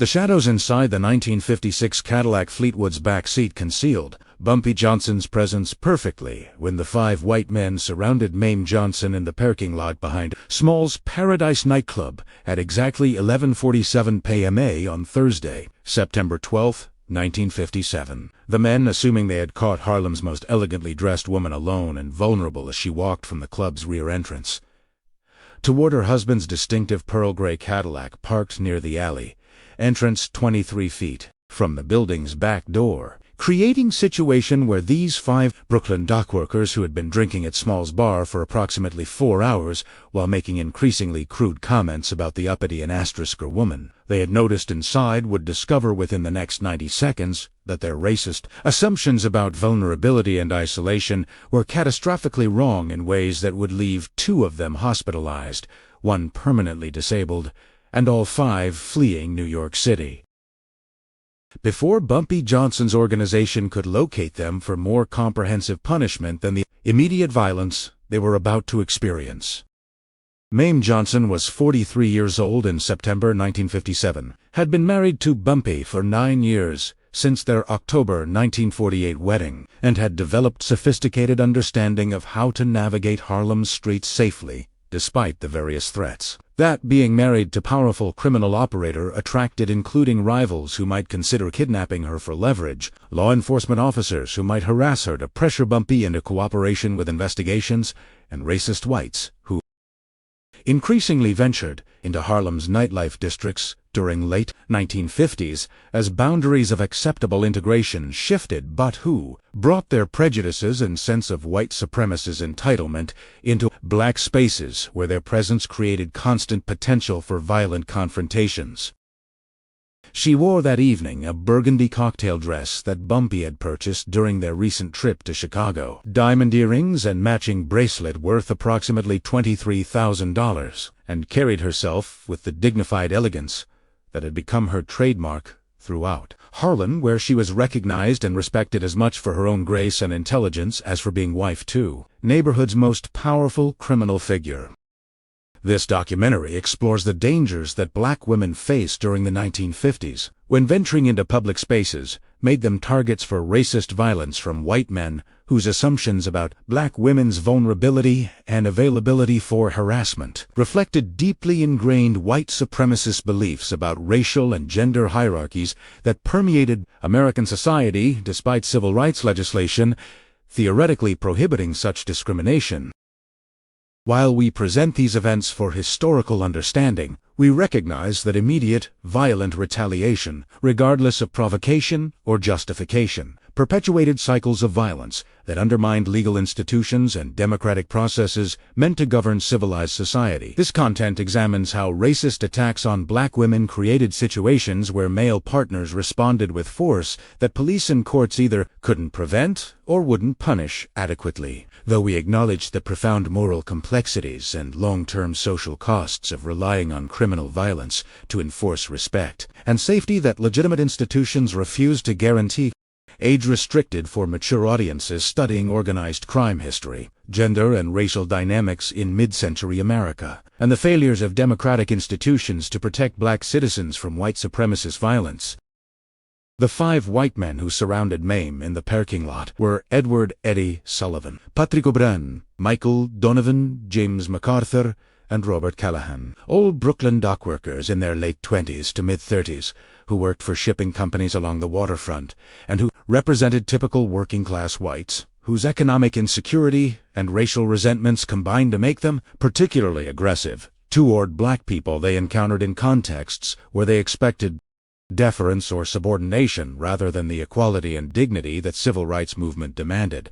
The shadows inside the 1956 Cadillac Fleetwood's back seat concealed Bumpy Johnson's presence perfectly when the 5 white men surrounded Mayme Johnson in the parking lot behind Small's Paradise nightclub at exactly 11:47 p.m. on Thursday, September 12, 1957. The men, assuming they had caught Harlem's most elegantly dressed woman alone and vulnerable as she walked from the club's rear entrance toward her husband's distinctive pearl gray Cadillac parked near the alley, entrance 23 feet from the building's back door, creating situation where these 5 Brooklyn dockworkers who had been drinking at Small's bar for approximately 4 hours while making increasingly crude comments about the uppity and asterisker woman they had noticed inside would discover within the next 90 seconds that their racist assumptions about vulnerability and isolation were catastrophically wrong in ways that would leave 2 of them hospitalized, 1 permanently disabled, and all 5 fleeing New York City before Bumpy Johnson's organization could locate them for more comprehensive punishment than the immediate violence they were about to experience. Mayme Johnson was 43 years old in September 1957, had been married to Bumpy for 9 years since their October 1948 wedding, and had developed sophisticated understanding of how to navigate Harlem's streets safely, despite the various threats that being married to powerful criminal operator attracted, including rivals who might consider kidnapping her for leverage, law enforcement officers who might harass her to pressure Bumpy into cooperation with investigations, and racist whites who increasingly ventured into Harlem's nightlife districts during late 1950s as boundaries of acceptable integration shifted, but who brought their prejudices and sense of white supremacist entitlement into black spaces where their presence created constant potential for violent confrontations. She wore that evening a burgundy cocktail dress that Bumpy had purchased during their recent trip to Chicago, diamond earrings and matching bracelet worth approximately $23,000, and carried herself with the dignified elegance that had become her trademark throughout Harlem, where she was recognized and respected as much for her own grace and intelligence as for being wife to neighborhood's most powerful criminal figure. This documentary explores the dangers that black women faced during the 1950s, when venturing into public spaces made them targets for racist violence from white men whose assumptions about black women's vulnerability and availability for harassment reflected deeply ingrained white supremacist beliefs about racial and gender hierarchies that permeated American society despite civil rights legislation theoretically prohibiting such discrimination. While we present these events for historical understanding, we recognize that immediate, violent retaliation, regardless of provocation or justification, perpetuated cycles of violence that undermined legal institutions and democratic processes meant to govern civilized society. This content examines how racist attacks on black women created situations where male partners responded with force that police and courts either couldn't prevent or wouldn't punish adequately. Though we acknowledge the profound moral complexities and long-term social costs of relying on criminal violence to enforce respect and safety that legitimate institutions refuse to guarantee, age-restricted for mature audiences studying organized crime history, gender and racial dynamics in mid-century America, and the failures of democratic institutions to protect black citizens from white supremacist violence. The 5 white men who surrounded Mayme in the parking lot were Edward Eddie Sullivan, Patrick O'Brien, Michael Donovan, James MacArthur, and Robert Callahan, all Brooklyn dockworkers in their late 20s to mid-30s, who worked for shipping companies along the waterfront, and who represented typical working-class whites, whose economic insecurity and racial resentments combined to make them particularly aggressive toward black people they encountered in contexts where they expected deference or subordination rather than the equality and dignity that civil rights movement demanded.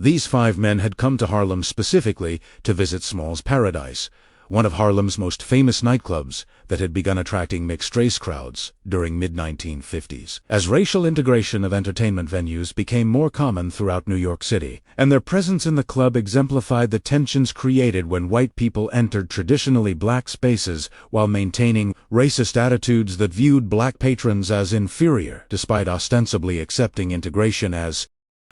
These 5 men had come to Harlem specifically to visit Small's Paradise, one of Harlem's most famous nightclubs that had begun attracting mixed-race crowds during mid-1950s, as racial integration of entertainment venues became more common throughout New York City, and their presence in the club exemplified the tensions created when white people entered traditionally black spaces while maintaining racist attitudes that viewed black patrons as inferior, despite ostensibly accepting integration as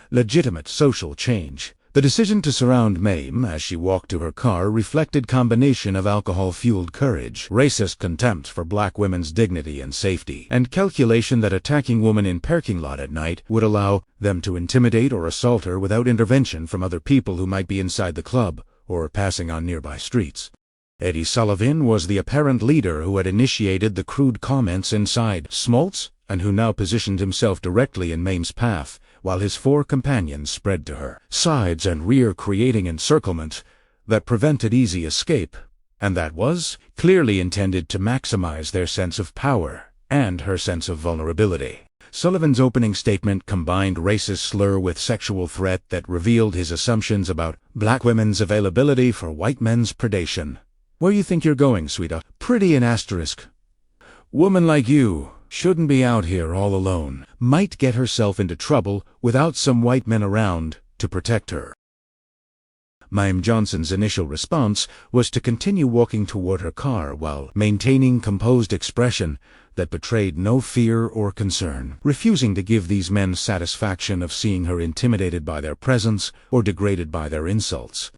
legitimate social change. The decision to surround Mayme as she walked to her car reflected combination of alcohol-fueled courage, racist contempt for black women's dignity and safety, and calculation that attacking women in parking lot at night would allow them to intimidate or assault her without intervention from other people who might be inside the club or passing on nearby streets. Eddie Sullivan was the apparent leader who had initiated the crude comments inside Smoltz and who now positioned himself directly in Mayme's path, while his four companions spread to her sides and rear, creating encirclement that prevented easy escape, and that was clearly intended to maximize their sense of power and her sense of vulnerability. Sullivan's opening statement combined racist slur with sexual threat that revealed his assumptions about black women's availability for white men's predation. "Where you think you're going, sweetheart? Pretty an asterisk. Woman like you shouldn't be out here all alone. Might get herself into trouble without some white men around to protect her." Mayme Johnson's initial response was to continue walking toward her car while maintaining composed expression that betrayed no fear or concern, refusing to give these men satisfaction of seeing her intimidated by their presence or degraded by their insults.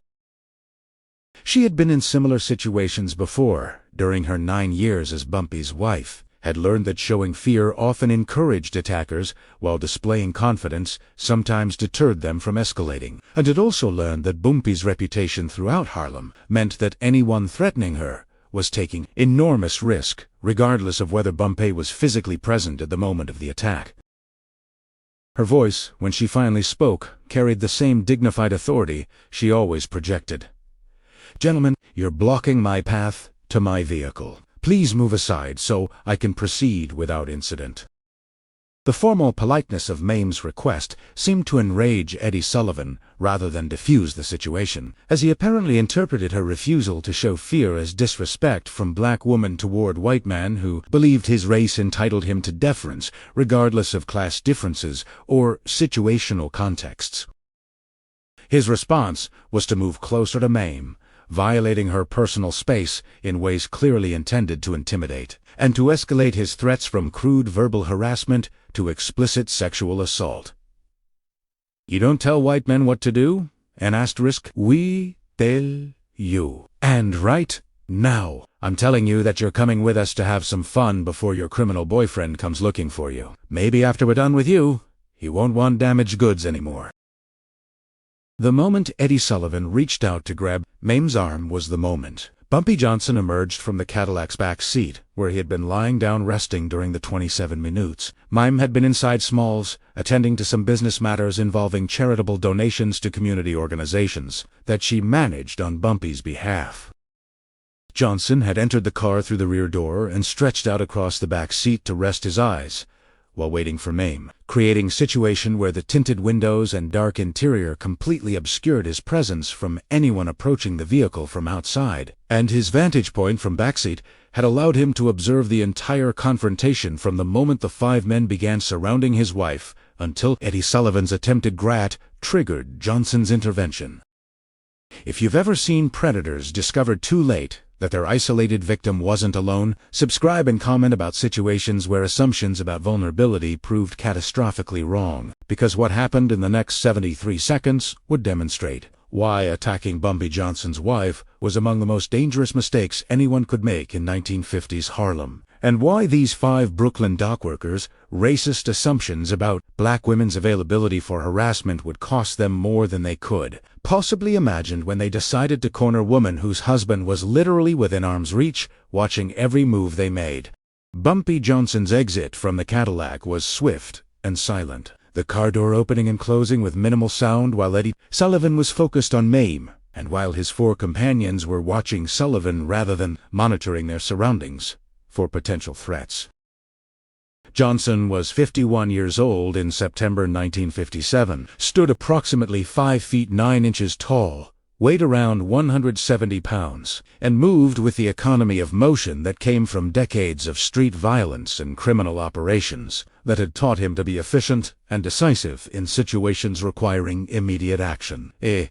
She had been in similar situations before, during her 9 years as Bumpy's wife, had learned that showing fear often encouraged attackers, while displaying confidence sometimes deterred them from escalating, and had also learned that Bumpy's reputation throughout Harlem meant that anyone threatening her was taking enormous risk, regardless of whether Bumpy was physically present at the moment of the attack. Her voice, when she finally spoke, carried the same dignified authority she always projected. "Gentlemen, you're blocking my path to my vehicle. Please move aside so I can proceed without incident." The formal politeness of Mayme's request seemed to enrage Eddie Sullivan rather than diffuse the situation, as he apparently interpreted her refusal to show fear as disrespect from black woman toward white man who believed his race entitled him to deference, regardless of class differences or situational contexts. His response was to move closer to Mayme, violating her personal space in ways clearly intended to intimidate, and to escalate his threats from crude verbal harassment to explicit sexual assault. "You don't tell white men what to do? We tell you. And right now, I'm telling you that you're coming with us to have some fun before your criminal boyfriend comes looking for you. Maybe after we're done with you, he won't want damaged goods anymore." The moment Eddie Sullivan reached out to grab Mayme's arm was the moment. Bumpy Johnson emerged from the Cadillac's back seat, where he had been lying down resting during the 27 minutes. Mayme had been inside Smalls, attending to some business matters involving charitable donations to community organizations that she managed on Bumpy's behalf. Johnson had entered the car through the rear door and stretched out across the back seat to rest his eyes while waiting for Mayme, creating situation where the tinted windows and dark interior completely obscured his presence from anyone approaching the vehicle from outside, and his vantage point from backseat had allowed him to observe the entire confrontation from the moment the 5 men began surrounding his wife until Eddie Sullivan's attempted grat triggered Johnson's intervention. If you've ever seen predators discover too late that their isolated victim wasn't alone, subscribe and comment about situations where assumptions about vulnerability proved catastrophically wrong, because what happened in the next 73 seconds would demonstrate why attacking Bumpy Johnson's wife was among the most dangerous mistakes anyone could make in 1950s Harlem, and why these 5 Brooklyn dockworkers' racist assumptions about black women's availability for harassment would cost them more than they could possibly imagine when they decided to corner a woman whose husband was literally within arm's reach, watching every move they made. Bumpy Johnson's exit from the Cadillac was swift and silent, the car door opening and closing with minimal sound while Eddie Sullivan was focused on Mayme, and while his 4 companions were watching Sullivan rather than monitoring their surroundings for potential threats. Johnson was 51 years old in September 1957, stood approximately 5 feet 9 inches tall, weighed around 170 pounds, and moved with the economy of motion that came from decades of street violence and criminal operations that had taught him to be efficient and decisive in situations requiring immediate action. A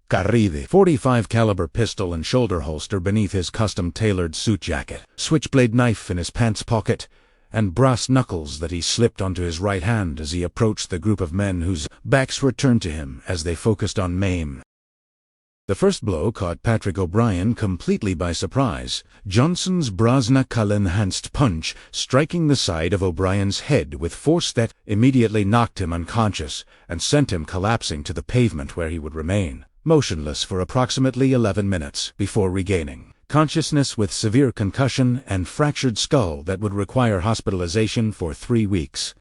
45 caliber pistol and shoulder holster beneath his custom-tailored suit jacket, switchblade knife in his pants pocket, and brass knuckles that he slipped onto his right hand as he approached the group of men whose backs were turned to him as they focused on Mayme. The first blow caught Patrick O'Brien completely by surprise, Johnson's brass knuckle-enhanced punch striking the side of O'Brien's head with force that immediately knocked him unconscious and sent him collapsing to the pavement, where he would remain motionless for approximately 11 minutes before regaining consciousness with severe concussion and fractured skull that would require hospitalization for 3 weeks.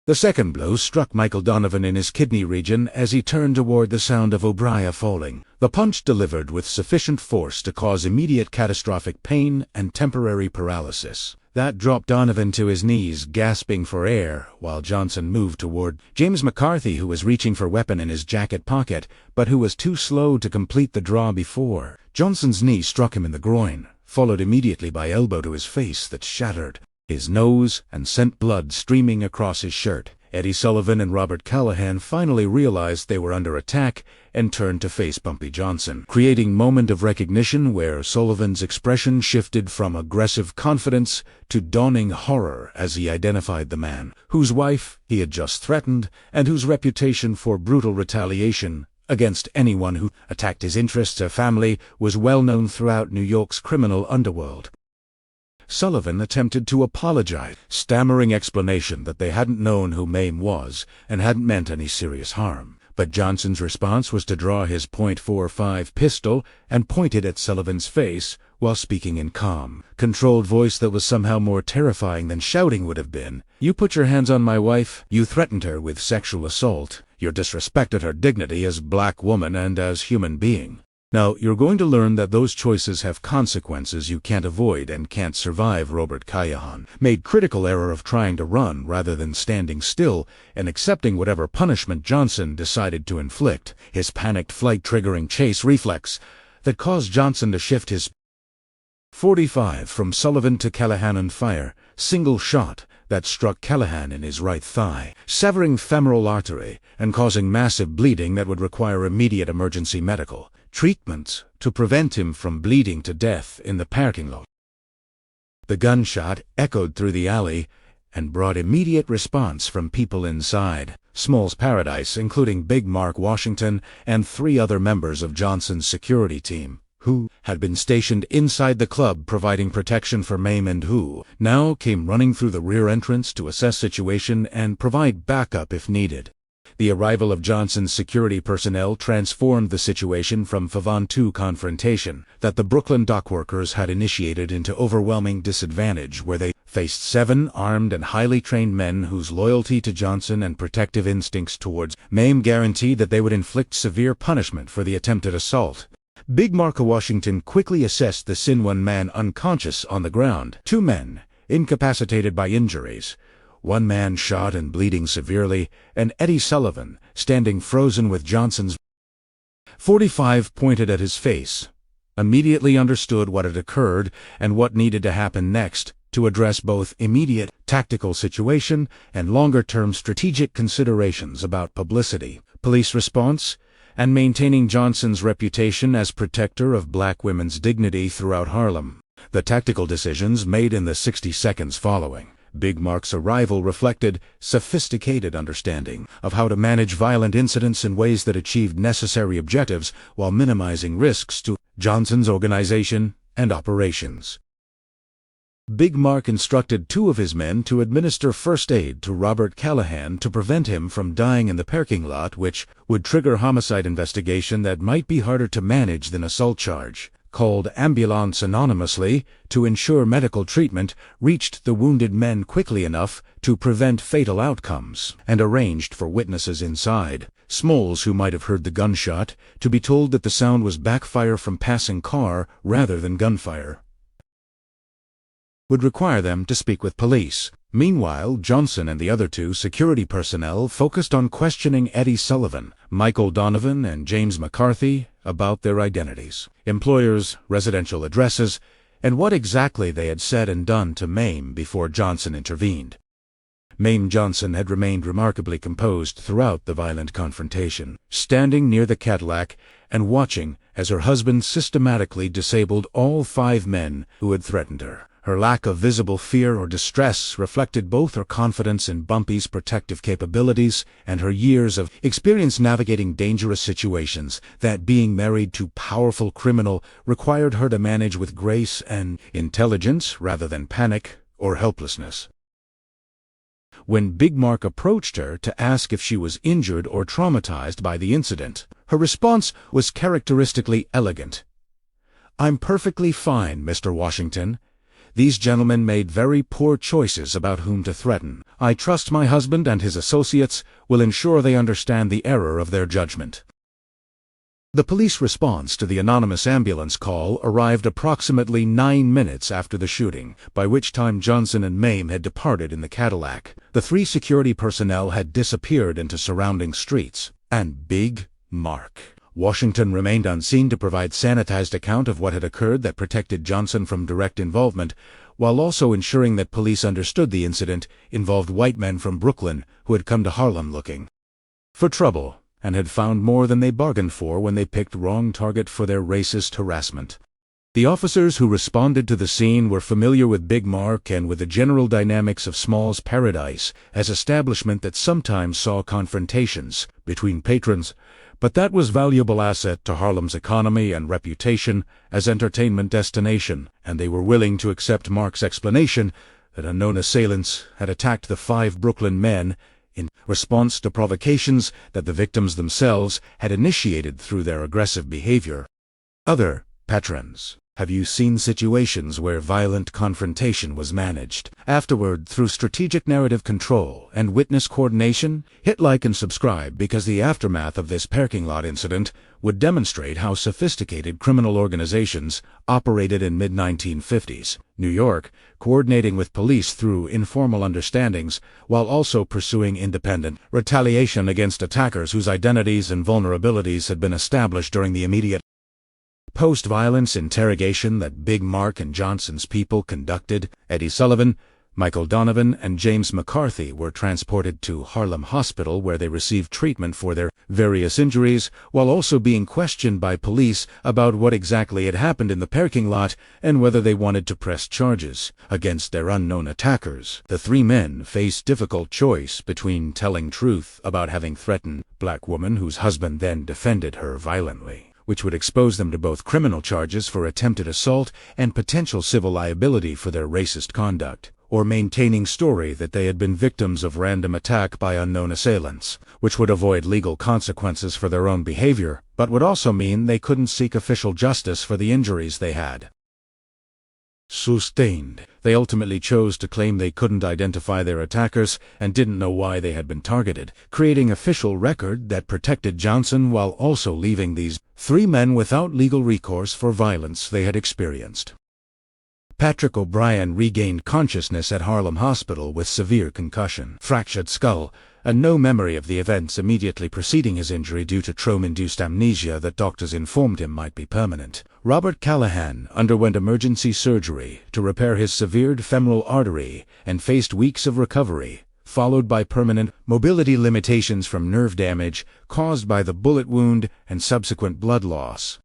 The second blow struck Michael Donovan in his kidney region as he turned toward the sound of O'Brien falling. The punch delivered with sufficient force to cause immediate catastrophic pain and temporary paralysis. That dropped Donovan to his knees, gasping for air, while Johnson moved toward James McCarthy, who was reaching for a weapon in his jacket pocket, but who was too slow to complete the draw before Johnson's knee struck him in the groin, followed immediately by elbow to his face that shattered his nose and sent blood streaming across his shirt. Eddie Sullivan and Robert Callahan finally realized they were under attack and turned to face Bumpy Johnson, creating moment of recognition where Sullivan's expression shifted from aggressive confidence to dawning horror as he identified the man whose wife he had just threatened and whose reputation for brutal retaliation against anyone who attacked his interests or family was well known throughout New York's criminal underworld. Sullivan attempted to apologize, stammering explanation that they hadn't known who Mayme was and hadn't meant any serious harm. But Johnson's response was to draw his .45 pistol and point it at Sullivan's face while speaking in calm, controlled voice that was somehow more terrifying than shouting would have been. "You put your hands on my wife. You threatened her with sexual assault. You disrespected her dignity as black woman and as human being. Now, you're going to learn that those choices have consequences you can't avoid and can't survive." Robert Callahan made critical error of trying to run rather than standing still and accepting whatever punishment Johnson decided to inflict, his panicked flight triggering chase reflex that caused Johnson to shift his .45 from Sullivan to Callahan and fire single shot that struck Callahan in his right thigh, severing femoral artery and causing massive bleeding that would require immediate emergency medical treatments to prevent him from bleeding to death in the parking lot. The gunshot echoed through the alley and brought immediate response from people inside. Small's Paradise, including Big Mark Washington and 3 other members of Johnson's security team, who had been stationed inside the club providing protection for Mayme and who now came running through the rear entrance to assess situation and provide backup if needed. The arrival of Johnson's security personnel transformed the situation from Favon-2 confrontation that the Brooklyn dockworkers had initiated into overwhelming disadvantage, where they faced 7 armed and highly trained men whose loyalty to Johnson and protective instincts towards Mayme guaranteed that they would inflict severe punishment for the attempted assault. Big Mark Washington quickly assessed the Sin, 1 man unconscious on the ground, 2 men incapacitated by injuries, 1 man shot and bleeding severely, and Eddie Sullivan standing frozen with Johnson's .45 pointed at his face. Immediately understood what had occurred and what needed to happen next to address both immediate tactical situation and longer-term strategic considerations about publicity, police response, and maintaining Johnson's reputation as protector of black women's dignity throughout Harlem. The tactical decisions made in the 60 seconds following Big Mark's arrival reflected sophisticated understanding of how to manage violent incidents in ways that achieved necessary objectives while minimizing risks to Johnson's organization and operations. Big Mark instructed 2 of his men to administer first aid to Robert Callahan to prevent him from dying in the parking lot, which would trigger homicide investigation that might be harder to manage than assault charge. Called ambulance anonymously to ensure medical treatment reached the wounded men quickly enough to prevent fatal outcomes, and arranged for witnesses inside, Smalls, who might have heard the gunshot, to be told that the sound was backfire from passing car rather than gunfire. Would require them to speak with police. Meanwhile, Johnson and the other 2 security personnel focused on questioning Eddie Sullivan, Michael Donovan, and James McCarthy about their identities, employers, residential addresses, and what exactly they had said and done to Mayme before Johnson intervened. Mayme Johnson had remained remarkably composed throughout the violent confrontation, standing near the Cadillac and watching as her husband systematically disabled all 5 men who had threatened her. Her lack of visible fear or distress reflected both her confidence in Bumpy's protective capabilities and her years of experience navigating dangerous situations that being married to a powerful criminal required her to manage with grace and intelligence rather than panic or helplessness. When Big Mark approached her to ask if she was injured or traumatized by the incident, her response was characteristically elegant. "I'm perfectly fine, Mr. Washington. These gentlemen made very poor choices about whom to threaten. I trust my husband and his associates will ensure they understand the error of their judgment." The police response to the anonymous ambulance call arrived approximately 9 minutes after the shooting, by which time Johnson and Mayme had departed in the Cadillac. The 3 security personnel had disappeared into surrounding streets, and Big Mark Washington remained unseen to provide sanitized account of what had occurred that protected Johnson from direct involvement, while also ensuring that police understood the incident involved white men from Brooklyn who had come to Harlem looking for trouble, and had found more than they bargained for when they picked wrong target for their racist harassment. The officers who responded to the scene were familiar with Big Mark and with the general dynamics of Small's Paradise as establishment that sometimes saw confrontations between patrons, but that was valuable asset to Harlem's economy and reputation as entertainment destination, and they were willing to accept Mark's explanation that unknown assailants had attacked the 5 Brooklyn men in response to provocations that the victims themselves had initiated through their aggressive behavior. Other patrons, have you seen situations where violent confrontation was managed afterward through strategic narrative control and witness coordination? Hit like and subscribe because the aftermath of this parking lot incident would demonstrate how sophisticated criminal organizations operated in mid-1950s New York, coordinating with police through informal understandings while also pursuing independent retaliation against attackers whose identities and vulnerabilities had been established during the immediate post-violence interrogation that Big Mark and Johnson's people conducted. Eddie Sullivan, Michael Donovan, and James McCarthy were transported to Harlem Hospital where they received treatment for their various injuries, while also being questioned by police about what exactly had happened in the parking lot and whether they wanted to press charges against their unknown attackers. The 3 men faced difficult choice between telling truth about having threatened a black woman whose husband then defended her violently, which would expose them to both criminal charges for attempted assault and potential civil liability for their racist conduct, or maintaining story that they had been victims of random attack by unknown assailants, which would avoid legal consequences for their own behavior, but would also mean they couldn't seek official justice for the injuries they had sustained. They ultimately chose to claim they couldn't identify their attackers and didn't know why they had been targeted, creating official record that protected Johnson while also leaving these 3 men without legal recourse for violence they had experienced. Patrick O'Brien regained consciousness at Harlem Hospital with severe concussion, fractured skull, and no memory of the events immediately preceding his injury due to trauma-induced amnesia that doctors informed him might be permanent. Robert Callahan underwent emergency surgery to repair his severed femoral artery and faced weeks of recovery, followed by permanent mobility limitations from nerve damage caused by the bullet wound and subsequent blood loss.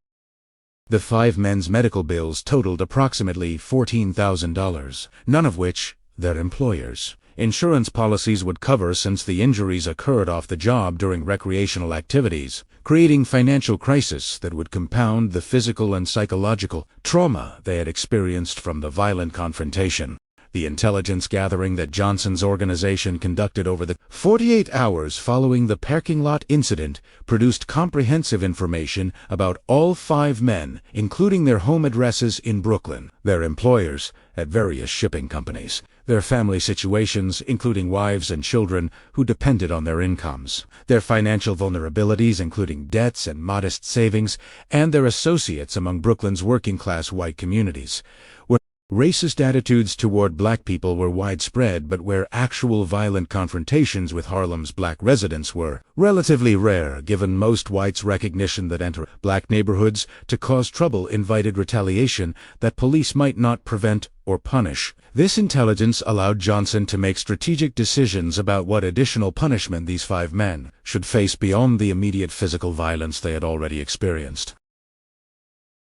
The 5 men's medical bills totaled approximately $14,000, none of which their employers' insurance policies would cover since the injuries occurred off the job during recreational activities, creating financial crisis that would compound the physical and psychological trauma they had experienced from the violent confrontation. The intelligence gathering that Johnson's organization conducted over the 48 hours following the parking lot incident produced comprehensive information about all 5 men, including their home addresses in Brooklyn, their employers at various shipping companies, their family situations, including wives and children who depended on their incomes, their financial vulnerabilities, including debts and modest savings, and their associates among Brooklyn's working-class white communities, where racist attitudes toward black people were widespread but where actual violent confrontations with Harlem's black residents were relatively rare, given most whites' recognition that enter black neighborhoods to cause trouble invited retaliation that police might not prevent or punish. This intelligence allowed Johnson to make strategic decisions about what additional punishment these 5 men should face beyond the immediate physical violence they had already experienced.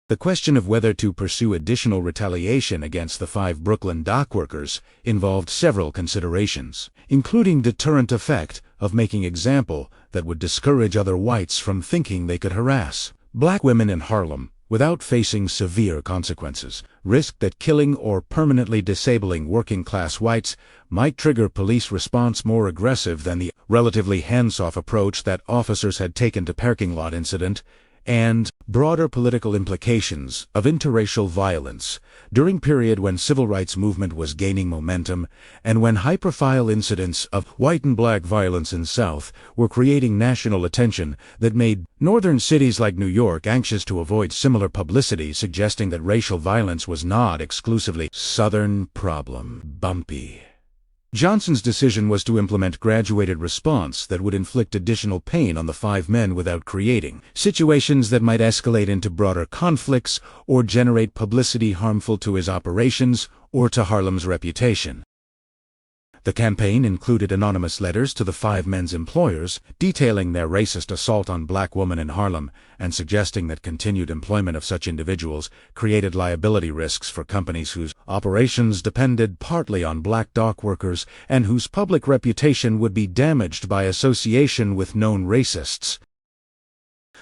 The question of whether to pursue additional retaliation against the 5 Brooklyn dockworkers involved several considerations, including deterrent effect of making example that would discourage other whites from thinking they could harass black women in Harlem without facing severe consequences, risk that killing or permanently disabling working-class whites might trigger police response more aggressive than the relatively hands-off approach that officers had taken to parking lot incident, and broader political implications of interracial violence during period when civil rights movement was gaining momentum and when high-profile incidents of white and black violence in South were creating national attention that made northern cities like New York anxious to avoid similar publicity suggesting that racial violence was not exclusively Southern problem. Bumpy Johnson's decision was to implement graduated response that would inflict additional pain on the 5 men without creating situations that might escalate into broader conflicts or generate publicity harmful to his operations or to Harlem's reputation. The campaign included anonymous letters to the 5 men's employers detailing their racist assault on black women in Harlem and suggesting that continued employment of such individuals created liability risks for companies whose operations depended partly on black dock workers and whose public reputation would be damaged by association with known racists.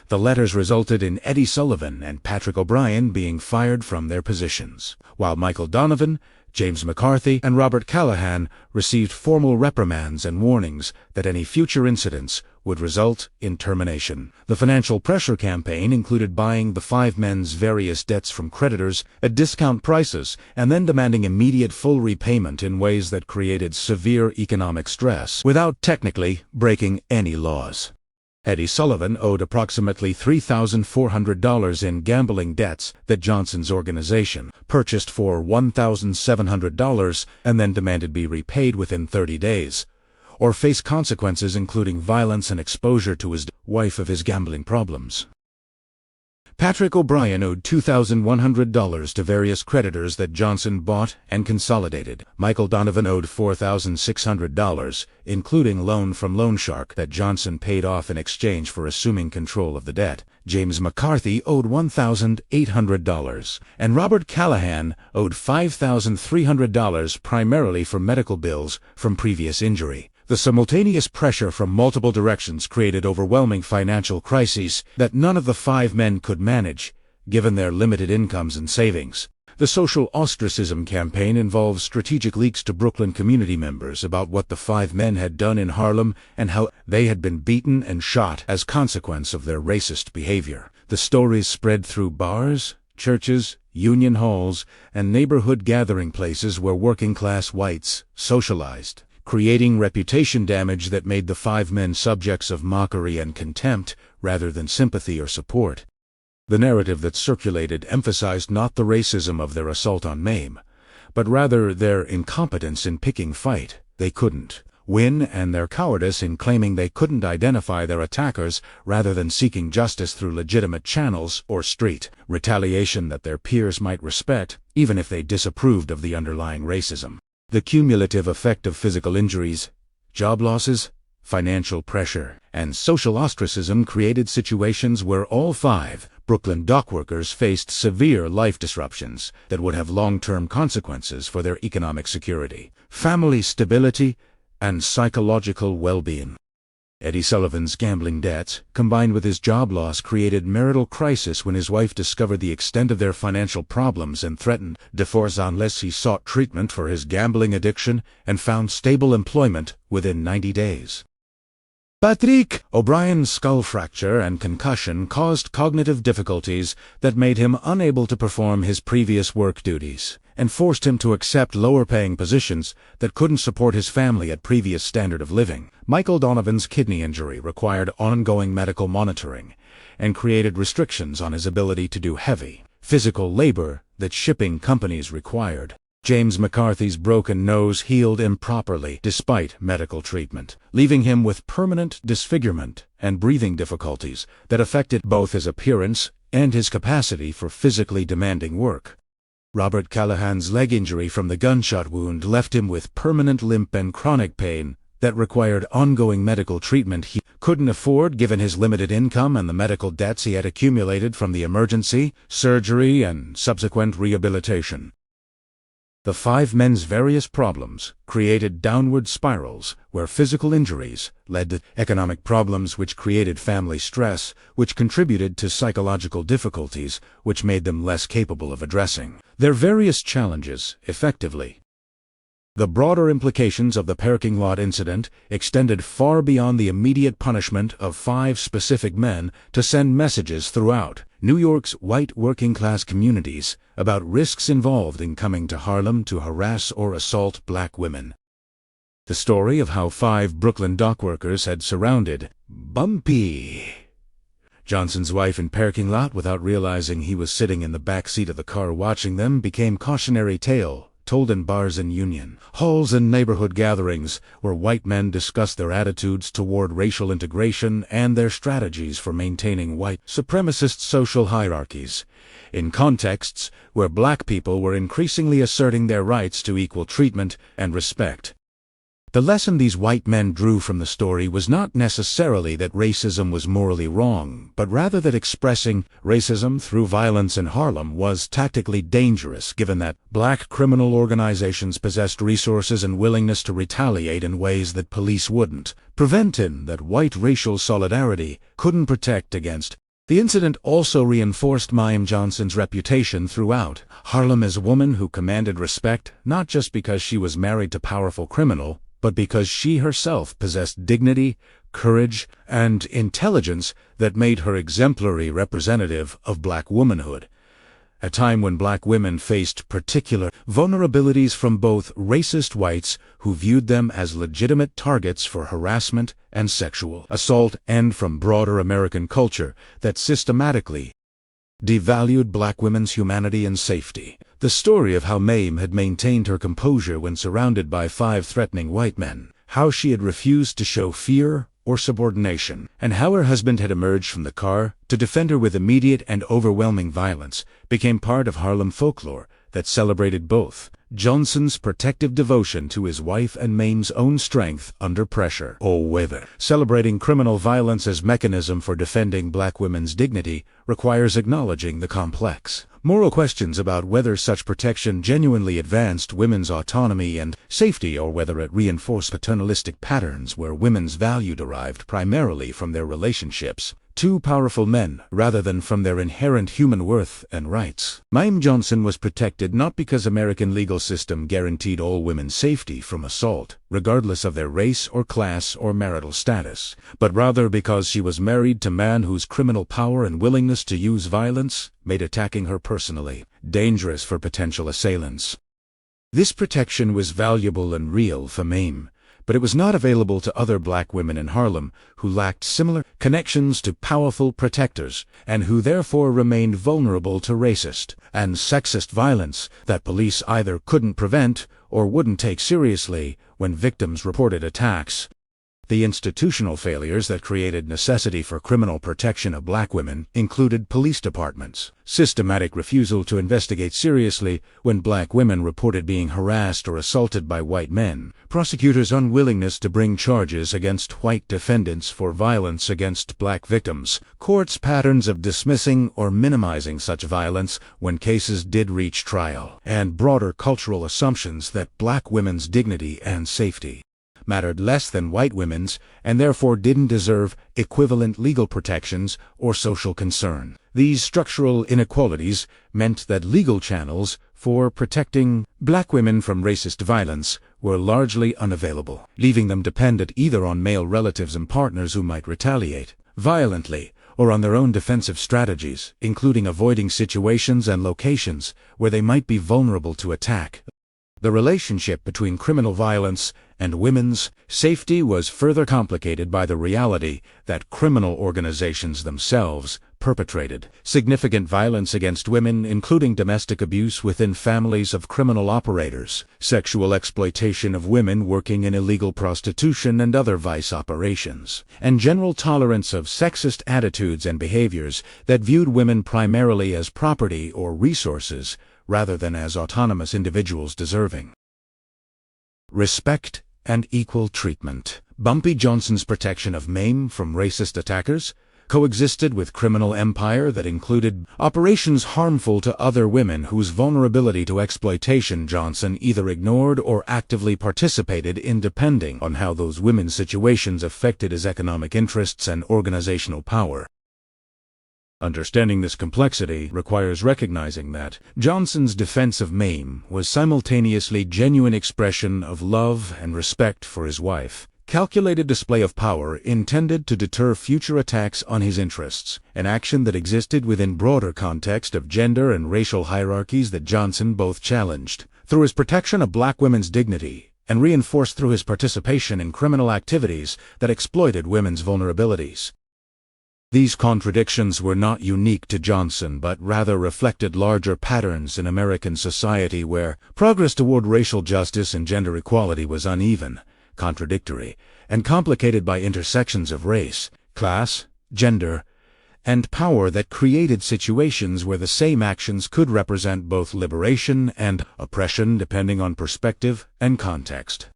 The letters resulted in Eddie Sullivan and Patrick O'Brien being fired from their positions, while Michael Donovan, James McCarthy, and Robert Callahan received formal reprimands and warnings that any future incidents would result in termination. The financial pressure campaign included buying the 5 men's various debts from creditors at discount prices and then demanding immediate full repayment in ways that created severe economic stress without technically breaking any laws. Eddie Sullivan owed approximately $3,400 in gambling debts that Johnson's organization purchased for $1,700 and then demanded be repaid within 30 days, or face consequences including violence and exposure to his wife of his gambling problems. Patrick O'Brien owed $2,100 to various creditors that Johnson bought and consolidated. Michael Donovan owed $4,600, including loan from Loan Shark that Johnson paid off in exchange for assuming control of the debt. James McCarthy owed $1,800, and Robert Callahan owed $5,300 primarily for medical bills from previous injury. The simultaneous pressure from multiple directions created overwhelming financial crises that none of the 5 men could manage, given their limited incomes and savings. The social ostracism campaign involved strategic leaks to Brooklyn community members about what the 5 men had done in Harlem and how they had been beaten and shot as consequence of their racist behavior. The stories spread through bars, churches, union halls, and neighborhood gathering places where working-class whites socialized, creating reputation damage that made the 5 men subjects of mockery and contempt rather than sympathy or support. The narrative that circulated emphasized not the racism of their assault on Mayme, but rather their incompetence in picking fight they couldn't win and their cowardice in claiming they couldn't identify their attackers rather than seeking justice through legitimate channels or street retaliation that their peers might respect, even if they disapproved of the underlying racism. The cumulative effect of physical injuries, job losses, financial pressure, and social ostracism created situations where all 5 Brooklyn dockworkers faced severe life disruptions that would have long-term consequences for their economic security, family stability, and psychological well-being. Eddie Sullivan's gambling debts, combined with his job loss, created marital crisis when his wife discovered the extent of their financial problems and threatened divorce unless he sought treatment for his gambling addiction and found stable employment within 90 days. Patrick O'Brien's skull fracture and concussion caused cognitive difficulties that made him unable to perform his previous work duties and forced him to accept lower-paying positions that couldn't support his family at previous standard of living. Michael Donovan's kidney injury required ongoing medical monitoring and created restrictions on his ability to do heavy, physical labor that shipping companies required. James McCarthy's broken nose healed improperly despite medical treatment, leaving him with permanent disfigurement and breathing difficulties that affected both his appearance and his capacity for physically demanding work. Robert Callahan's leg injury from the gunshot wound left him with permanent limp and chronic pain that required ongoing medical treatment he couldn't afford given his limited income and the medical debts he had accumulated from the emergency, surgery, and subsequent rehabilitation. The five men's various problems created downward spirals where physical injuries led to economic problems which created family stress, which contributed to psychological difficulties which made them less capable of addressing their various challenges effectively. The broader implications of the parking lot incident extended far beyond the immediate punishment of five specific men to send messages throughout New York's white working-class communities about risks involved in coming to Harlem to harass or assault black women. The story of how five Brooklyn dockworkers had surrounded Bumpy Johnson's wife in parking lot without realizing he was sitting in the back seat of the car watching them became cautionary tale told in bars and union halls and neighborhood gatherings where white men discussed their attitudes toward racial integration and their strategies for maintaining white supremacist social hierarchies, in contexts where black people were increasingly asserting their rights to equal treatment and respect. The lesson these white men drew from the story was not necessarily that racism was morally wrong, but rather that expressing racism through violence in Harlem was tactically dangerous given that black criminal organizations possessed resources and willingness to retaliate in ways that police wouldn't, preventing that white racial solidarity couldn't protect against. The incident also reinforced Mayme Johnson's reputation throughout Harlem as a woman who commanded respect not just because she was married to a powerful criminal, but because she herself possessed dignity, courage, and intelligence that made her exemplary representative of black womanhood. A time when black women faced particular vulnerabilities from both racist whites who viewed them as legitimate targets for harassment and sexual assault, and from broader American culture that systematically devalued black women's humanity and safety. The story of how Mayme had maintained her composure when surrounded by five threatening white men, how she had refused to show fear or subordination, and how her husband had emerged from the car to defend her with immediate and overwhelming violence, became part of Harlem folklore that celebrated both Johnson's protective devotion to his wife and Mayme's own strength under pressure. Celebrating criminal violence as mechanism for defending black women's dignity requires acknowledging the complex moral questions about whether such protection genuinely advanced women's autonomy and safety or whether it reinforced paternalistic patterns where women's value derived primarily from their relationships to powerful men rather than from their inherent human worth and rights. Mayme Johnson was protected not because American legal system guaranteed all women's safety from assault, regardless of their race or class or marital status, but rather because she was married to a man whose criminal power and willingness to use violence made attacking her personally dangerous for potential assailants. This protection was valuable and real for Mayme, but it was not available to other black women in Harlem who lacked similar connections to powerful protectors and who therefore remained vulnerable to racist and sexist violence that police either couldn't prevent or wouldn't take seriously when victims reported attacks. The institutional failures that created necessity for criminal protection of black women included police departments, systematic refusal to investigate seriously when black women reported being harassed or assaulted by white men, prosecutors' unwillingness to bring charges against white defendants for violence against black victims, courts' patterns of dismissing or minimizing such violence when cases did reach trial, and broader cultural assumptions that black women's dignity and safety mattered less than white women's and therefore didn't deserve equivalent legal protections or social concern. These structural inequalities meant that legal channels for protecting black women from racist violence were largely unavailable, leaving them dependent either on male relatives and partners who might retaliate violently or on their own defensive strategies, including avoiding situations and locations where they might be vulnerable to attack. The relationship between criminal violence and women's safety was further complicated by the reality that criminal organizations themselves perpetrated significant violence against women, including domestic abuse within families of criminal operators, sexual exploitation of women working in illegal prostitution and other vice operations, and general tolerance of sexist attitudes and behaviors that viewed women primarily as property or resources rather than as autonomous individuals deserving respect and equal treatment. Bumpy Johnson's protection of Mayme from racist attackers coexisted with criminal empire that included operations harmful to other women whose vulnerability to exploitation Johnson either ignored or actively participated in, depending on how those women's situations affected his economic interests and organizational power. Understanding this complexity requires recognizing that Johnson's defense of Mayme was simultaneously genuine expression of love and respect for his wife, calculated display of power intended to deter future attacks on his interests, an action that existed within broader context of gender and racial hierarchies that Johnson both challenged, through his protection of black women's dignity, and reinforced through his participation in criminal activities that exploited women's vulnerabilities. These contradictions were not unique to Johnson, but rather reflected larger patterns in American society where progress toward racial justice and gender equality was uneven, contradictory, and complicated by intersections of race, class, gender, and power that created situations where the same actions could represent both liberation and oppression depending on perspective and context.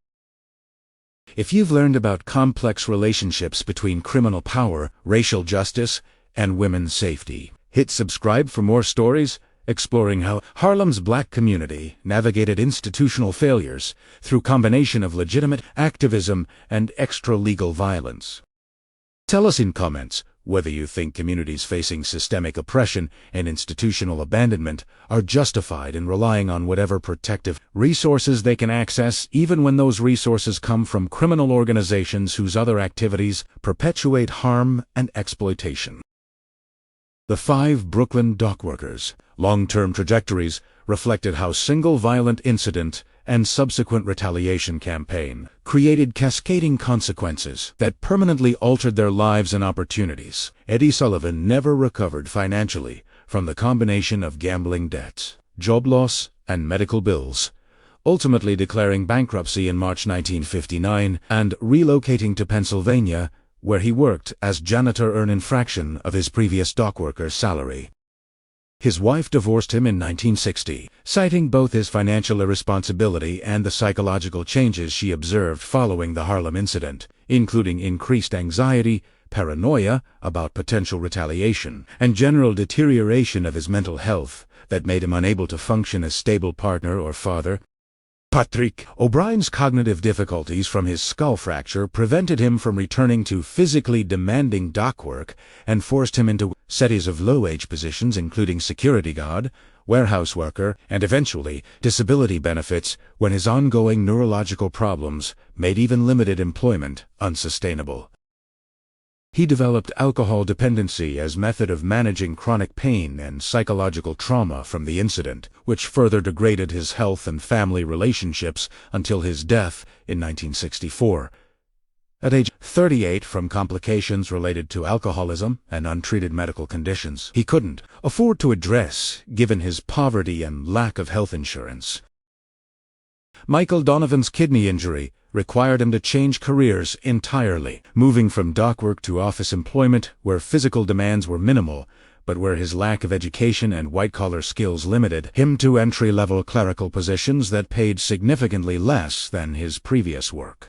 If you've learned about complex relationships between criminal power, racial justice, and women's safety, hit subscribe for more stories exploring how Harlem's black community navigated institutional failures through combination of legitimate activism and extra-legal violence. Tell us in comments whether you think communities facing systemic oppression and institutional abandonment are justified in relying on whatever protective resources they can access, even when those resources come from criminal organizations whose other activities perpetuate harm and exploitation. The 5 Brooklyn dockworkers' long-term trajectories reflected how single violent incident and subsequent retaliation campaign created cascading consequences that permanently altered their lives and opportunities. Eddie Sullivan never recovered financially from the combination of gambling debts, job loss, and medical bills, ultimately declaring bankruptcy in March 1959 and relocating to Pennsylvania, where he worked as janitor, earning a fraction of his previous dockworker's salary. His wife divorced him in 1960, citing both his financial irresponsibility and the psychological changes she observed following the Harlem incident, including increased anxiety, paranoia about potential retaliation, and general deterioration of his mental health that made him unable to function as stable partner or father. Patrick O'Brien's cognitive difficulties from his skull fracture prevented him from returning to physically demanding dock work and forced him into settings of low-wage positions including security guard, warehouse worker, and eventually disability benefits when his ongoing neurological problems made even limited employment unsustainable. He developed alcohol dependency as method of managing chronic pain and psychological trauma from the incident, which further degraded his health and family relationships until his death in 1964. At age 38, from complications related to alcoholism and untreated medical conditions he couldn't afford to address given his poverty and lack of health insurance. Michael Donovan's kidney injury required him to change careers entirely, moving from dock work to office employment where physical demands were minimal, but where his lack of education and white-collar skills limited him to entry-level clerical positions that paid significantly less than his previous work.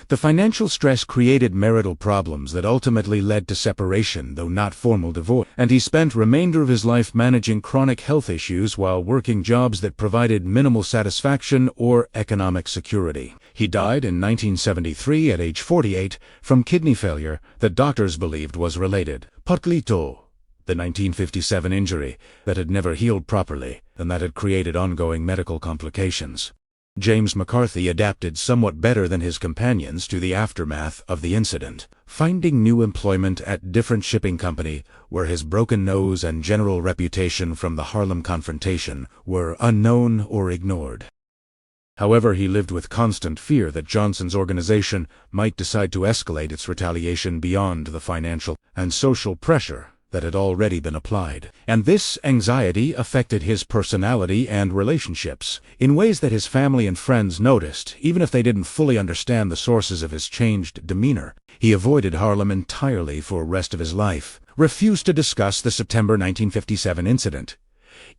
The financial stress created marital problems that ultimately led to separation, though not formal divorce, and he spent the remainder of his life managing chronic health issues while working jobs that provided minimal satisfaction or economic security. He died in 1973 at age 48 from kidney failure that doctors believed was related. Potlito, the 1957 injury that had never healed properly and that had created ongoing medical complications. James McCarthy adapted somewhat better than his companions to the aftermath of the incident, finding new employment at different shipping company where his broken nose and general reputation from the Harlem confrontation were unknown or ignored. However, he lived with constant fear that Johnson's organization might decide to escalate its retaliation beyond the financial and social pressure that had already been applied, and this anxiety affected his personality and relationships in ways that his family and friends noticed, even if they didn't fully understand the sources of his changed demeanor. He avoided Harlem entirely for the rest of his life, refused to discuss the September 1957 incident,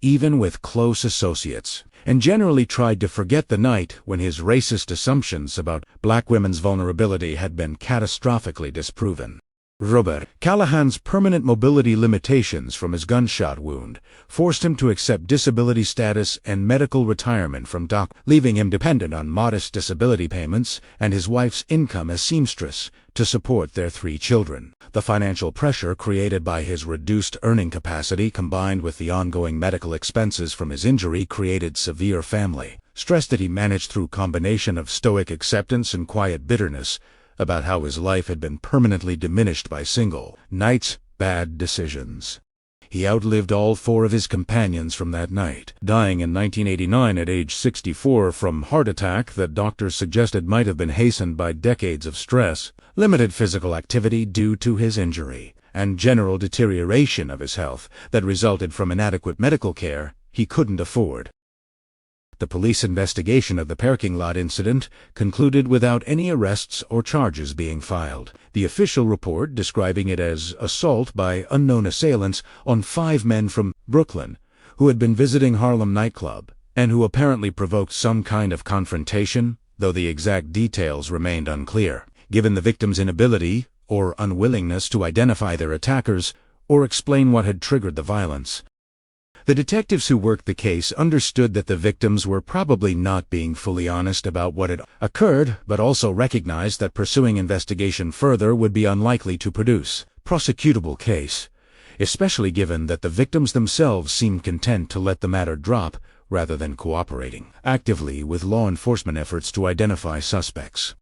even with close associates, and generally tried to forget the night when his racist assumptions about black women's vulnerability had been catastrophically disproven. Robert Callahan's permanent mobility limitations from his gunshot wound forced him to accept disability status and medical retirement from doc, leaving him dependent on modest disability payments and his wife's income as seamstress to support their 3 children. The financial pressure created by his reduced earning capacity combined with the ongoing medical expenses from his injury created severe family stress that he managed through combination of stoic acceptance and quiet bitterness about how his life had been permanently diminished by single night's bad decisions. He outlived all 4 of his companions from that night, dying in 1989 at age 64 from heart attack that doctors suggested might have been hastened by decades of stress, limited physical activity due to his injury, and general deterioration of his health that resulted from inadequate medical care he couldn't afford. The police investigation of the parking lot incident concluded without any arrests or charges being filed. The official report describing it as assault by unknown assailants on 5 men from Brooklyn who had been visiting Harlem nightclub and who apparently provoked some kind of confrontation, though the exact details remained unclear, given the victims' inability or unwillingness to identify their attackers or explain what had triggered the violence. The detectives who worked the case understood that the victims were probably not being fully honest about what had occurred, but also recognized that pursuing investigation further would be unlikely to produce a prosecutable case, especially given that the victims themselves seemed content to let the matter drop rather than cooperating actively with law enforcement efforts to identify suspects.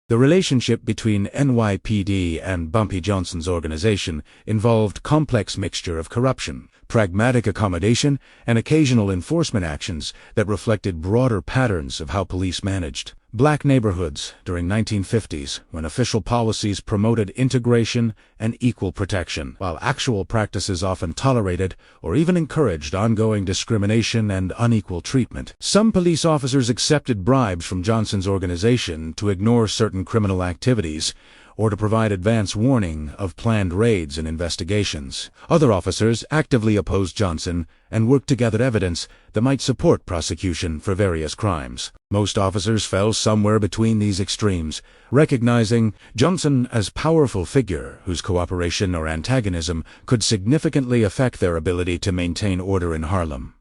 The relationship between NYPD and Bumpy Johnson's organization involved complex mixture of corruption, pragmatic accommodation, and occasional enforcement actions that reflected broader patterns of how police managed black neighborhoods during 1950s when official policies promoted integration and equal protection, while actual practices often tolerated or even encouraged ongoing discrimination and unequal treatment. Some police officers accepted bribes from Johnson's organization to ignore certain criminal activities or to provide advance warning of planned raids and investigations. Other officers actively opposed Johnson and worked to gather evidence that might support prosecution for various crimes. Most officers fell somewhere between these extremes, recognizing Johnson as a powerful figure whose cooperation or antagonism could significantly affect their ability to maintain order in Harlem,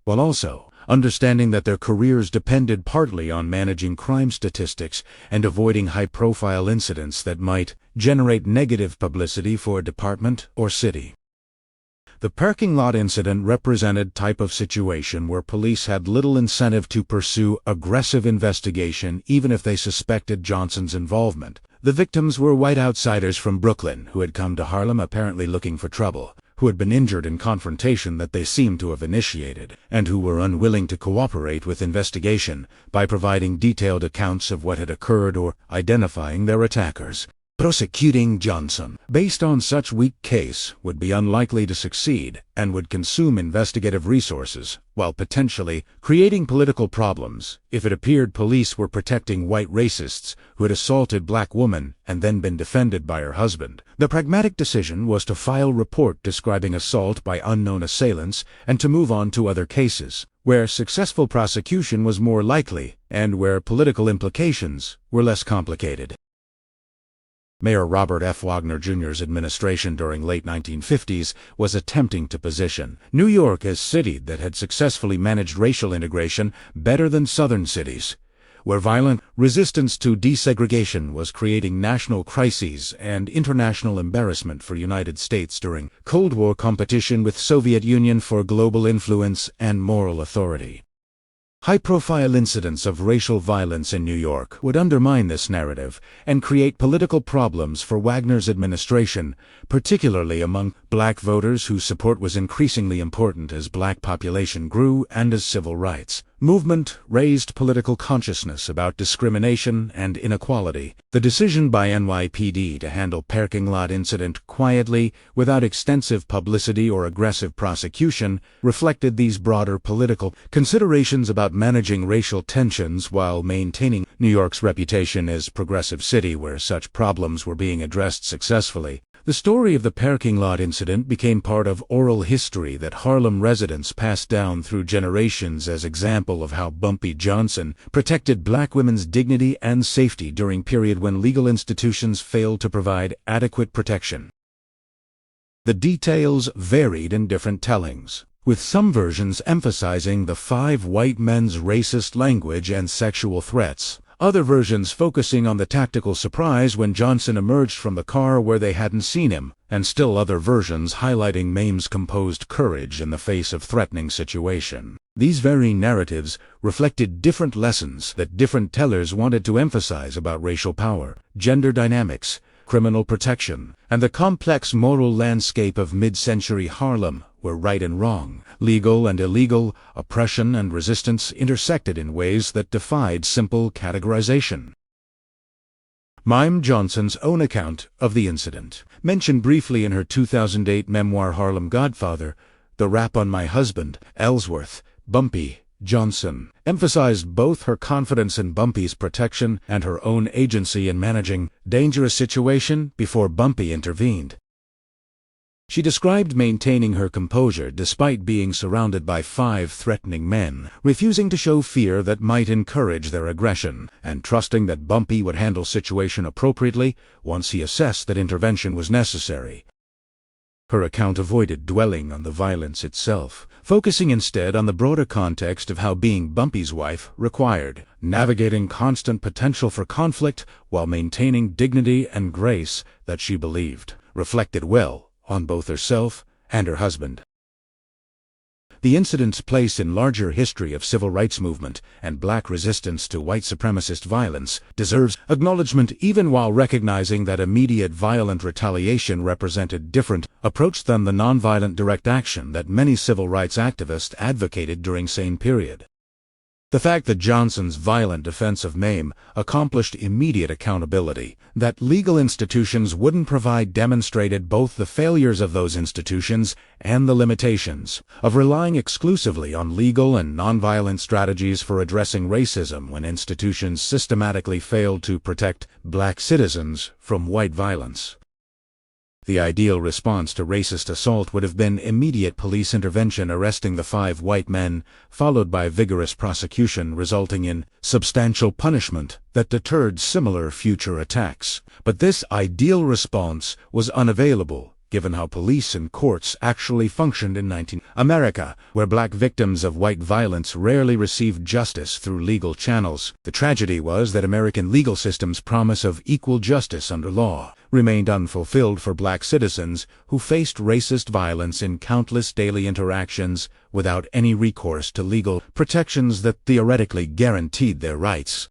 while also understanding that their careers depended partly on managing crime statistics and avoiding high-profile incidents that might generate negative publicity for a department or city. The parking lot incident represented a type of situation where police had little incentive to pursue aggressive investigation even if they suspected Johnson's involvement. The victims were white outsiders from Brooklyn who had come to Harlem apparently looking for trouble, who had been injured in confrontation that they seemed to have initiated, and who were unwilling to cooperate with investigation by providing detailed accounts of what had occurred or identifying their attackers. Prosecuting Johnson, based on such weak case, would be unlikely to succeed and would consume investigative resources, while potentially creating political problems if it appeared police were protecting white racists who had assaulted black women and then been defended by her husband. The pragmatic decision was to file a report describing assault by unknown assailants and to move on to other cases, where successful prosecution was more likely and where political implications were less complicated. Mayor Robert F. Wagner Jr.'s administration during late 1950s was attempting to position New York as a city that had successfully managed racial integration better than southern cities, where violent resistance to desegregation was creating national crises and international embarrassment for United States during Cold War competition with Soviet Union for global influence and moral authority. High-profile incidents of racial violence in New York would undermine this narrative and create political problems for Wagner's administration, particularly among black voters whose support was increasingly important as black population grew and as civil rights movement raised political consciousness about discrimination and inequality. The decision by NYPD to handle parking lot incident quietly, without extensive publicity or aggressive prosecution, reflected these broader political considerations about managing racial tensions while maintaining New York's reputation as a progressive city where such problems were being addressed successfully. The story of the parking lot incident became part of oral history that Harlem residents passed down through generations as example of how Bumpy Johnson protected black women's dignity and safety during a period when legal institutions failed to provide adequate protection. The details varied in different tellings, with some versions emphasizing the 5 white men's racist language and sexual threats, other versions focusing on the tactical surprise when Johnson emerged from the car where they hadn't seen him, and still other versions highlighting Mayme's composed courage in the face of threatening situation. These varying narratives reflected different lessons that different tellers wanted to emphasize about racial power, gender dynamics, criminal protection, and the complex moral landscape of mid-century Harlem, where right and wrong, legal and illegal, oppression and resistance intersected in ways that defied simple categorization. Mayme Johnson's own account of the incident, mentioned briefly in her 2008 memoir Harlem Godfather, The Rap on My Husband, Ellsworth, Bumpy Johnson, emphasized both her confidence in Bumpy's protection and her own agency in managing dangerous situation before Bumpy intervened. She described maintaining her composure despite being surrounded by 5 threatening men, refusing to show fear that might encourage their aggression, and trusting that Bumpy would handle situation appropriately once he assessed that intervention was necessary. Her account avoided dwelling on the violence itself, focusing instead on the broader context of how being Bumpy's wife required navigating constant potential for conflict while maintaining dignity and grace that she believed reflected well on both herself and her husband. The incident's place in larger history of civil rights movement and black resistance to white supremacist violence deserves acknowledgement even while recognizing that immediate violent retaliation represented different approach than the nonviolent direct action that many civil rights activists advocated during same period. The fact that Johnson's violent defense of Mayme accomplished immediate accountability, that legal institutions wouldn't provide demonstrated both the failures of those institutions and the limitations of relying exclusively on legal and nonviolent strategies for addressing racism when institutions systematically failed to protect black citizens from white violence. The ideal response to racist assault would have been immediate police intervention arresting the 5 white men, followed by vigorous prosecution resulting in substantial punishment that deterred similar future attacks. But this ideal response was unavailable, given how police and courts actually functioned in America, where black victims of white violence rarely received justice through legal channels. The tragedy was that American legal system's promise of equal justice under law remained unfulfilled for black citizens who faced racist violence in countless daily interactions without any recourse to legal protections that theoretically guaranteed their rights.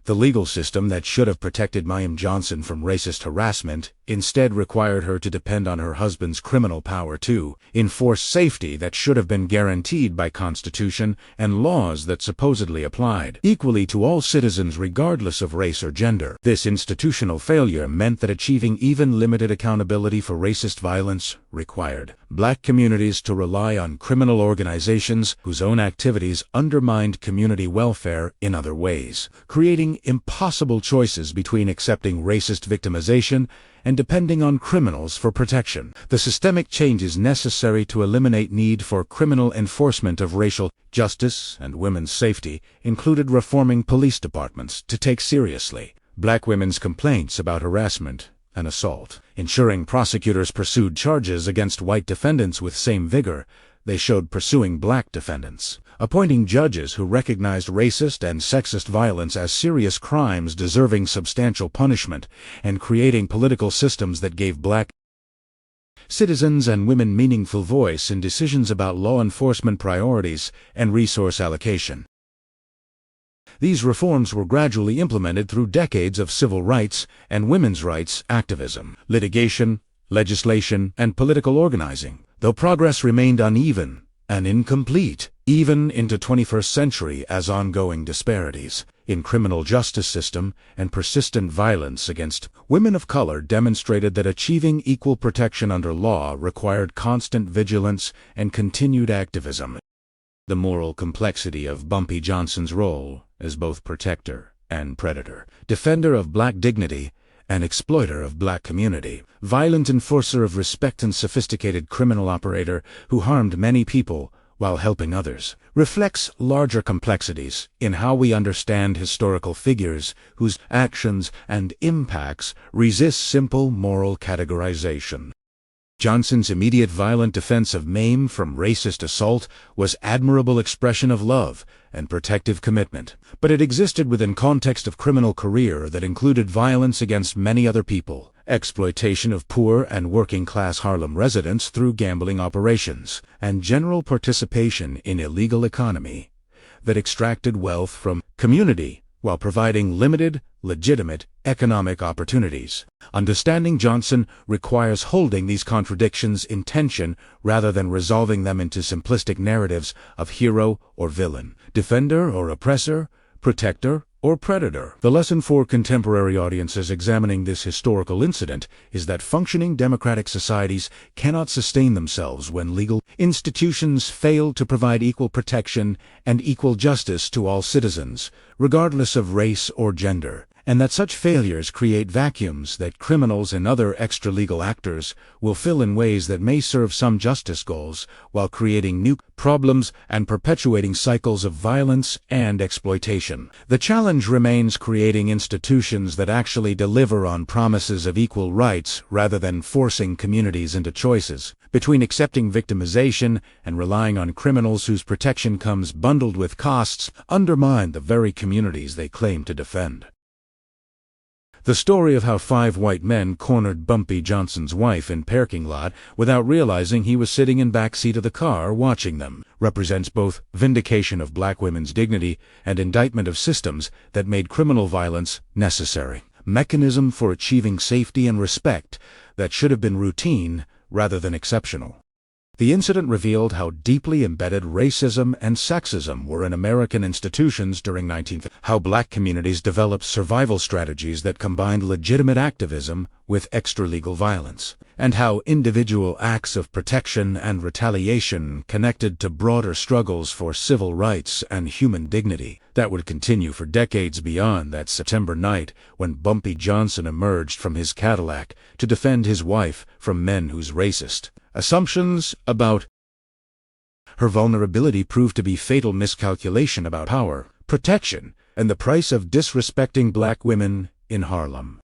The legal system that should have protected Mayme Johnson from racist harassment instead required her to depend on her husband's criminal power to enforce safety that should have been guaranteed by Constitution and laws that supposedly applied equally to all citizens regardless of race or gender. This institutional failure meant that achieving even limited accountability for racist violence required black communities to rely on criminal organizations whose own activities undermined community welfare in other ways, creating impossible choices between accepting racist victimization and depending on criminals for protection. The systemic changes necessary to eliminate need for criminal enforcement of racial justice and women's safety included reforming police departments to take seriously black women's complaints about harassment and assault, ensuring prosecutors pursued charges against white defendants with same vigor they showed pursuing black defendants, appointing judges who recognized racist and sexist violence as serious crimes deserving substantial punishment, and creating political systems that gave black citizens and women meaningful voice in decisions about law enforcement priorities and resource allocation. These reforms were gradually implemented through decades of civil rights and women's rights activism, litigation, legislation, and political organizing, though progress remained uneven and incomplete even into 21st century as ongoing disparities in criminal justice system and persistent violence against women of color demonstrated that achieving equal protection under law required constant vigilance and continued activism. The moral complexity of Bumpy Johnson's role as both protector and predator, defender of black dignity an exploiter of black community, violent enforcer of respect and sophisticated criminal operator who harmed many people while helping others, reflects larger complexities in how we understand historical figures whose actions and impacts resist simple moral categorization. Johnson's immediate violent defense of Mayme from racist assault was admirable expression of love and protective commitment, but it existed within context of criminal career that included violence against many other people, exploitation of poor and working-class Harlem residents through gambling operations, and general participation in illegal economy that extracted wealth from community while providing limited, legitimate economic opportunities. Understanding Johnson requires holding these contradictions in tension rather than resolving them into simplistic narratives of hero or villain, defender or oppressor, protector or predator. The lesson for contemporary audiences examining this historical incident is that functioning democratic societies cannot sustain themselves when legal institutions fail to provide equal protection and equal justice to all citizens, regardless of race or gender, and that such failures create vacuums that criminals and other extra-legal actors will fill in ways that may serve some justice goals while creating new problems and perpetuating cycles of violence and exploitation. The challenge remains creating institutions that actually deliver on promises of equal rights rather than forcing communities into choices between accepting victimization and relying on criminals whose protection comes bundled with costs undermine the very communities they claim to defend. The story of how 5 white men cornered Bumpy Johnson's wife in parking lot without realizing he was sitting in back seat of the car watching them represents both vindication of black women's dignity and indictment of systems that made criminal violence necessary. Mechanism for achieving safety and respect that should have been routine rather than exceptional. The incident revealed how deeply embedded racism and sexism were in American institutions during 1950s, how black communities developed survival strategies that combined legitimate activism with extra-legal violence, and how individual acts of protection and retaliation connected to broader struggles for civil rights and human dignity that would continue for decades beyond that September night when Bumpy Johnson emerged from his Cadillac to defend his wife from men whose racist assumptions about her vulnerability proved to be fatal miscalculation about power, protection, and the price of disrespecting black women in Harlem.